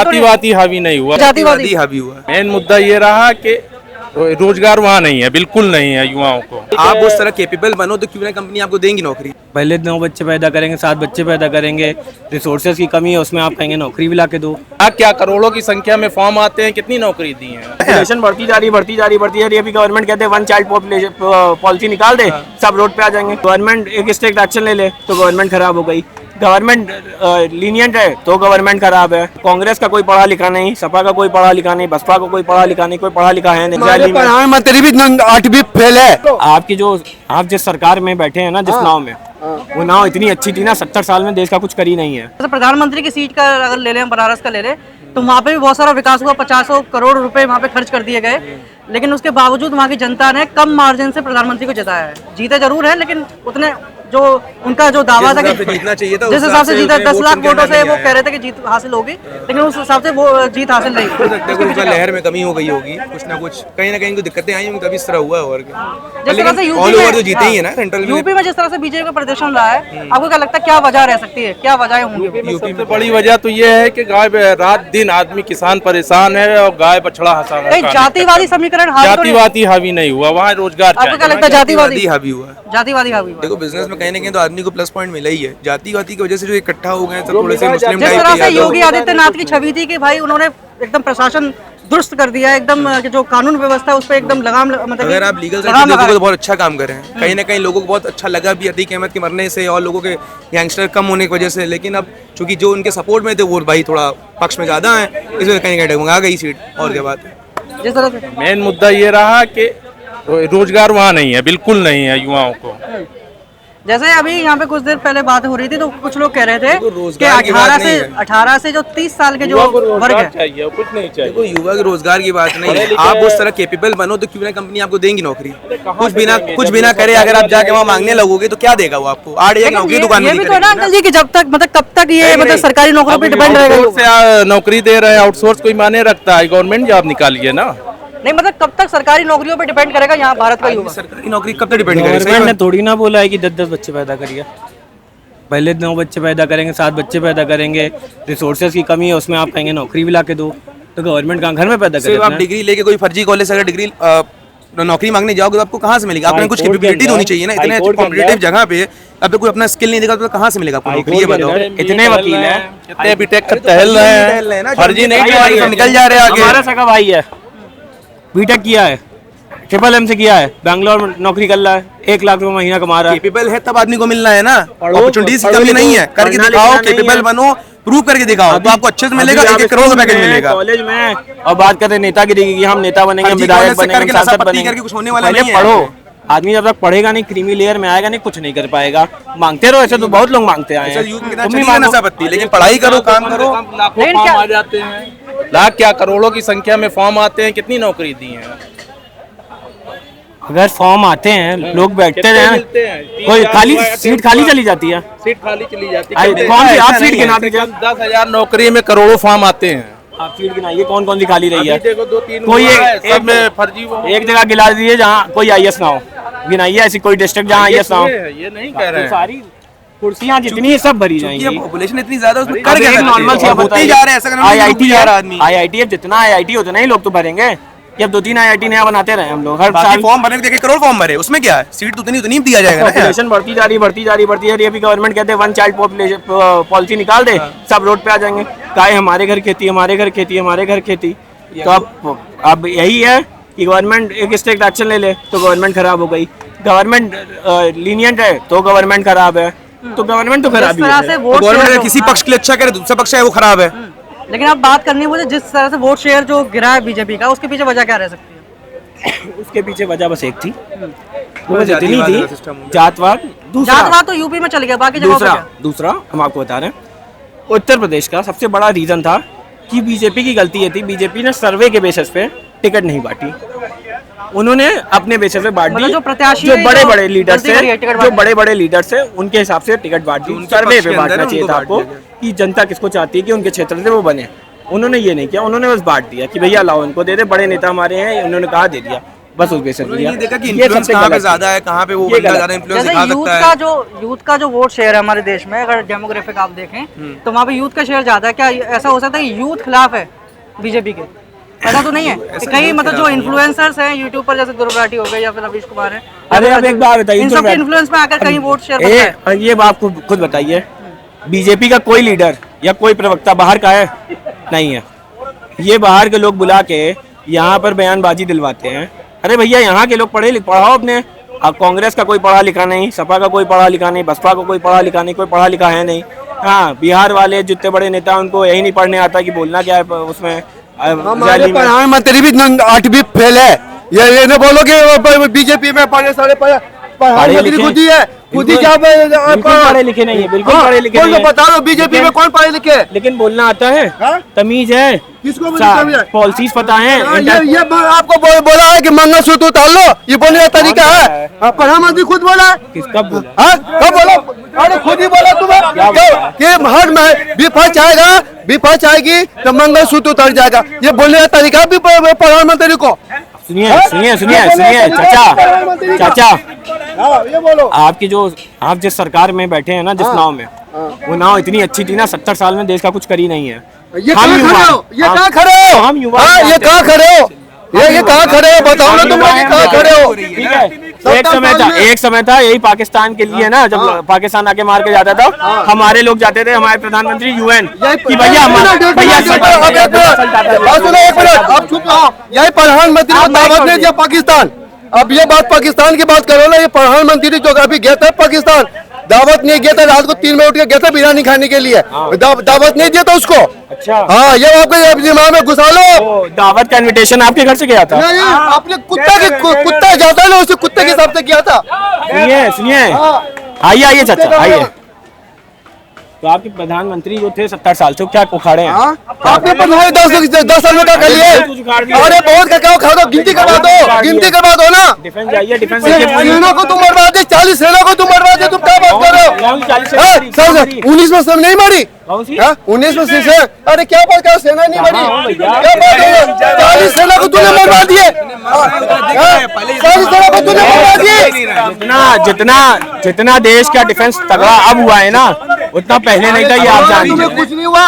जातिवादी हावी नहीं हुआ, जातिवादी हावी हुआ। मेन मुद्दा ये रहा कि रोजगार वहाँ नहीं है, बिल्कुल नहीं है युवाओं को। आप उस तरह कैपेबल बनो तो क्यों ना कंपनी आपको देंगी नौकरी। पहले 9 बच्चे पैदा करेंगे, 7 बच्चे पैदा करेंगे, रिसोर्सेज की कमी है, उसमें आप कहेंगे नौकरी भी ला के दो। क्या करोड़ों की संख्या में फॉर्म आते हैं, कितनी नौकरी दी है। पॉपुलेशन बढ़ती जा रही है। अभी गवर्नमेंट कहते हैं 1 चाइल्ड पॉपुलेशन पॉलिसी निकाल दे, सब रोड पे आ जाएंगे। गवर्नमेंट एक स्ट्रिक्ट एक्शन ले ले तो गवर्नमेंट खराब हो गई। गवर्नमेंट लीनियंट है तो गवर्नमेंट खराब है। कांग्रेस का कोई पढ़ा लिखा नहीं, सपा का कोई पढ़ा लिखा नहीं, बसपा का कोई पढ़ा लिखा नहीं, कोई पढ़ा लिखा है नहीं। प्रधानमंत्री भी 8वीं फेल है। आपकी जो आप जिस सरकार में बैठे हैं ना, जिस नाव में, वो नाव इतनी अच्छी थी ना, 70 साल में देश का कुछ कर ही नहीं है। तो प्रधानमंत्री की सीट का अगर ले लें, बनारस का ले लें, तो वहाँ पे भी बहुत सारा विकास हुआ। 50 करोड़ रुपए वहाँ पे खर्च कर दिए गए, लेकिन उसके बावजूद वहाँ की जनता ने कम मार्जिन से प्रधानमंत्री को जिताया है। जीते जरूर है, लेकिन उतने जो उनका जो दावा था कि जीतना चाहिए था, जिस हिसाब से जीता 10 लाख वोटों से वो कह रहे थे कि जीत हासिल होगी, लेकिन उस हिसाब से वो जीत हासिल नहीं हुई। लहर में कमी हो गई होगी, कुछ ना कुछ कहीं ना कहीं दिक्कतें आई होंगी, तभी इस तरह हुआ है। और जिस तरह से ऑल ओवर तो जीते ही है ना सेंट्रल में। यूपी में जिस तरह से बीजेपी का प्रदर्शन रहा है, आपको क्या लगता है क्या वजह रह सकती है, क्या वजह होंगी? यूपी में बड़ी वजह तो ये है कि गाय रात दिन आदमी किसान परेशान है और गाय बछड़ा हंसा। जातिवादी समीकरण जातिवादी हावी नहीं हुआ, वहाँ रोजगार। आपको क्या लगता है जातिवादी हावी हुआ? जातिवादी हावी हुआ। देखो बिजनेस में कहीं ना कहीं तो आदमी को प्लस पॉइंट मिला ही है। जातिवादी की वजह से जो इकट्ठा हो गए सब थोड़े से मुस्लिम जिस टाइप तरह से के योगी आदित्यनाथ की छवि थी कि भाई उन्होंने एकदम प्रशासन दुरुस्त कर दिया, एकदम जो कानून व्यवस्था है उस पर एकदम लगाम, मतलब अगर आप लीगल साइड देखोगे तो बहुत अच्छा काम कर रहे हैं। कहीं ना कहीं लोगों को बहुत अच्छा लगा भी अतीक अहमद के मरने से और लोगों के गैंगस्टर कम होने की वजह से। लेकिन अब चूंकि जो उनके सपोर्ट में थे वो भाई थोड़ा पक्ष में ज्यादा है, इस वजह कहीं कहीं आ गई सीट। और क्या बात है। जिस तरह से मेन मुद्दा ये रहा कि रोजगार वहाँ नहीं है, बिल्कुल नहीं है युवाओं को। जैसे अभी यहाँ पे कुछ देर पहले बात हो रही थी तो कुछ लोग कह रहे थे कि 18 से जो 30 साल के जो वर्ग है, चाहिए कुछ नहीं चाहिए। देखो युवा के रोजगार की बात नहीं है। आप उस तरह कैपेबल बनो तो क्यों ना कंपनी आपको देंगी नौकरी। कुछ बिना करे अगर आप जाके वहाँ मांगने लगोगे तो क्या देगा वो आपको? 8 एक नौकरी दुकान में। ये भी तो है ना अंकल जी कि जब तक मतलब कब तक ये मतलब सरकारी नौकरी पे डिपेंड रहेगा। नौकरी दे रहे हैं, आउटसोर्स कोई माने रखता है? गवर्नमेंट जॉब निकालिए ना। नहीं मतलब कब तक सरकारी नौकरियों पे डिपेंड करेगा यहाँ भारत का युवा? सरकारी नौकरी कब तक डिपेंड करेगी? गवर्नमेंट ने थोड़ी ना बोला है कि 10-10 बच्चे पैदा करिए। पहले 9 बच्चे पैदा करेंगे, 7 बच्चे पैदा करेंगे, रिसोर्सेज की कमी है, उसमें आप कहेंगे नौकरी भी ला के दो। तो गवर्नमेंट कहाँ घर में पैदा करेगा? आप डिग्री लेके कोई फर्जी कॉलेज से अगर डिग्री नौकरी मांगने जाओगे तो आपको कहाँ से मिलेगी? आपने कुछ कैपेबिलिटी होनी चाहिए ना। इतने कॉम्पिटिटिव जगह पे अब कोई अपना स्किल नहीं देगा तो कहाँ से मिलेगा आपको नौकरी? ये बताओ। इतने वकील हैं, कितने बीटेक कर टहल रहे हैं, फर्जी नहीं निकल जा रहे हैं आगे। हमारा सगा भाई है, बीटेक किया है, ट्रिपल से किया है, बैंगलोर नौकरी कर रहा है, 1 लाख रुपए महीना कमा रहा है। कैपेबल है तब आदमी को मिलना है ना। अपॉर्चुनिटीज की कमी नहीं है, करके दिखाओ, कैपेबल बनो, प्रूव करके दिखाओ तो आपको अच्छे से मिलेगा। 1 करोड़ का पैकेज मिलेगा कॉलेज में। और बात करते हैं नेतागिरी की, हम नेता बनेंगे, विधायक बनेंगे, सांसद बनेंगे, कुछ होने वाला नहीं है। पढ़ो। आदमी जब तक पढ़ेगा नहीं, क्रीमी लेयर में आएगा नहीं, कुछ नहीं कर पाएगा। मांगते रहो, ऐसे तो बहुत लोग मांगते आए हैं। लेकिन पढ़ाई करो, काम करो। लाखों फॉर्म आ जाते हैं, लाख क्या करोड़ों की संख्या में फॉर्म आते हैं, कितनी नौकरी दी है? अगर फॉर्म आते हैं, लोग बैठते हैं, कोई खाली सीट खाली चली जाती है। सीट खाली चली जाती है। कौन सी आप सीट गिना दीजिए? 10,000 नौकरी में करोड़ों फॉर्म आते हैं। आप सीट गिनाइए कौन कौन सी खाली रही है। देखो 2-3 कोई फर्जी एक जगह गिला दीजिए जहाँ कोई IAS ना हो। गिनाइए ऐसी कोई डिस्ट्रिक्ट जहाँ IAS ना हो। ये नहीं कह रहे हैं। सारी कुर्सियाँ जितनी सब भरी जाएंगी। पॉपुलेशन इतनी ज्यादा उसमें कर गया नॉर्मल से होते ही जा रहे हैं। ऐसा IIT जा रहा आदमी, IIT अब जितना IIT उतना ही लोग तो भरेंगे। कि अब 2-3 IIT नया बनाते रहे हम लोग हर साल। फॉर्म भरने के 1 करोड़ फॉर्म भरे, उसमें क्या है? सीट तो उतनी दिया जाएगा। पॉपुलेशन बढ़ती जा रही है। अभी गवर्नमेंट कहते हैं 1 चाइल्ड पॉपुलेशन पॉलिसी निकाल दे, सब रोड पे आ जाएंगे। काहे हमारे घर खेती, हमारे घर खेती। तो अब यही है कि गवर्नमेंट एक स्ट्रिक्ट एक्शन ले ले तो गवर्नमेंट खराब हो गई। गवर्नमेंट लीनियंट है तो गवर्नमेंट खराब है। तो गवर्नमेंट तो खराब ही है। गवर्नमेंट किसी पक्ष के लिए अच्छा करे, दूसरा पक्ष है वो खराब है। लेकिन अब बात करनी है मुझे जिस तरह से वोट शेयर जो गिरा है बीजेपी का, उसके पीछे वजह क्या रह सकती है? उसके पीछे वजह बस एक थी, वो बस इतनी थी, जातवाद। जातवाद तो यूपी में चल गया, बाकी जगहों दूसरा हम आपको बता रहे हैं, उत्तर प्रदेश का सबसे बड़ा रीजन था कि बीजेपी की गलती ये थी, बीजेपी ने सर्वे के बेसिस पे टिकट नहीं बांटी। उन्होंने अपने बेसिस पे बांट दी। जो प्रत्याशी जो बड़े बड़े लीडर्स है उनके हिसाब से टिकट बांट दी। सर्वे पे बांटना चाहिए था आपको कि जनता किसको चाहती है कि उनके क्षेत्र से वो बने। उन्होंने ये नहीं किया, उन्होंने बस बांट दिया कि भैया लाओ इनको दे दे, बड़े नेता हमारे हैं, उन्होंने कहा दे दिया। बस उस बेसिस पे ये देखा कि ये इन्फ्लुएंस सबसे कहाँ पे गलत है। ज्यादा है, कहाँ पे वो ये बंदा गलत ज्यादा इन्फ्लुएंस जैसे दिखा सकता है। यूथ का जो वोट शेयर है हमारे देश में, अगर डेमोग्राफिक आप देखें तो वहाँ पे यूथ का शेयर ज्यादा है। क्या ऐसा हो सकता है कि यूथ खिलाफ है बीजेपी के? ऐसा तो नहीं है कि कई मतलब जो इन्फ्लुएंसर्स हैं यूट्यूब पर, जैसे ध्रुव राठी हो गए या फिर रवीश कुमार है, अरे अब एक बात बताइए, इन ध्रुव सबके राठी- इन्फ्लुएंस में आकर कहीं वोट शेयर बनता है। ये बात खुद बताइए, बीजेपी का कोई लीडर या कोई प्रवक्ता बाहर का है? नहीं है। ये बाहर के लोग बुला के यहाँ पर बयानबाजी दिलवाते हैं। अरे भैया यहाँ के लोग पढ़ाओ अपने। अब कांग्रेस का कोई पढ़ा लिखा नहीं, सपा का कोई पढ़ा लिखा नहीं, बसपा का कोई पढ़ा लिखा नहीं, कोई पढ़ा लिखा है नहीं। हाँ, बिहार वाले जितने बड़े नेता उनको यही नहीं पढ़ने आता कि बोलना क्या है उसमें। हमारे रैली में। प्रधानमंत्री भी 8वीं फेल है। ये न बोलो कि बीजेपी में प्रधानमंत्री खुद ही है, खुद ही क्या बिल्कुल पढ़े लिखे नहीं है, बिल्कुल पढ़े लिखे नहीं है। बता दो बीजेपी में कौन पढ़े लिखे है? लेकिन बोलना आता है, हाँ? तमीज है, किसको भी नहीं तमीज है? पॉलिसीज पता है। ये आपको बोला है कि मंगलसूत्र उतार लो, ये बोलने का तरीका है? प्रधानमंत्री खुद बोला है। किसका बोला? हाँ, कब बोला? अरे खुद ही बोला तुम्हें कि हर विपक्ष आएगा, विपक्ष आएगी तो मंगलसूत्र उतर जाएगा। ये बोलने का तरीका भी प्रधानमंत्री को। सुनिए सुनिए सुनिए सुनिए चाचा, ये बोलो। आपकी जो आप जिस सरकार में बैठे हैं ना, जिस नाव में, वो नाव इतनी अच्छी थी ना, 70 साल में देश का कुछ करी नहीं है। ये कहाँ खड़े हो? ये कहाँ खड़े हो? हम युवा, ये कहाँ खड़े हो? ये कहाँ खड़े हो? बताओ ना तुम लोग ये कहाँ खड़े हो? ठीक है। एक समय था यही पाकिस्तान के लिए ना, जब पाकिस्तान आके मार के जाता था, हमारे लोग जाते थे, हमारे प्रधानमंत्री यूएन कि भैया आप चुप रहो। यही प्रधानमंत्री को दावत नहीं दिया पाकिस्तान। अब ये बात पाकिस्तान की बात करो ना, ये प्रधानमंत्री जो अभी गया था पाकिस्तान, दावत नहीं गया था, रात को 3 बजे उठ के गया था बिरयानी खाने के लिए, दावत नहीं दिया था उसको। अच्छा, हाँ, ये आपके दिमाग में घुसा लो। दावत का इनविटेशन आपके घर से गया था? नहीं, आपने कुत्ता जाता है ना, उसी कुत्ते के हिसाब से किया था। सुनिए सुनिए, आइए आइए चाचा आइए। तो आपके प्रधानमंत्री जो थे 70 साल से, क्या उखाड़े हैं? आपने पढ़ाई 10 साल में क्या कर लिए? अरे बहुत क्या खा दो, गिनती करवा दो, गिनती करवा दो ना। डिफेंस जाइए, डिफेंस सेना को तुम मरवा दे, 40 सेना को तुम मरवा दे, तुम क्या बात कर रहे हो? 19 में सब नहीं मारी? 19 में से अरे क्या बात कर, सेना नहीं मारी? क्या बात है? 40 सेना को तूने मरवा दिए, 40 सेना को तूने मरवा दिए। जितना देश का डिफेंस तगड़ा अब हुआ है ना, उतना पहले नहीं था, ये आप जानते हैं। कुछ नहीं हुआ।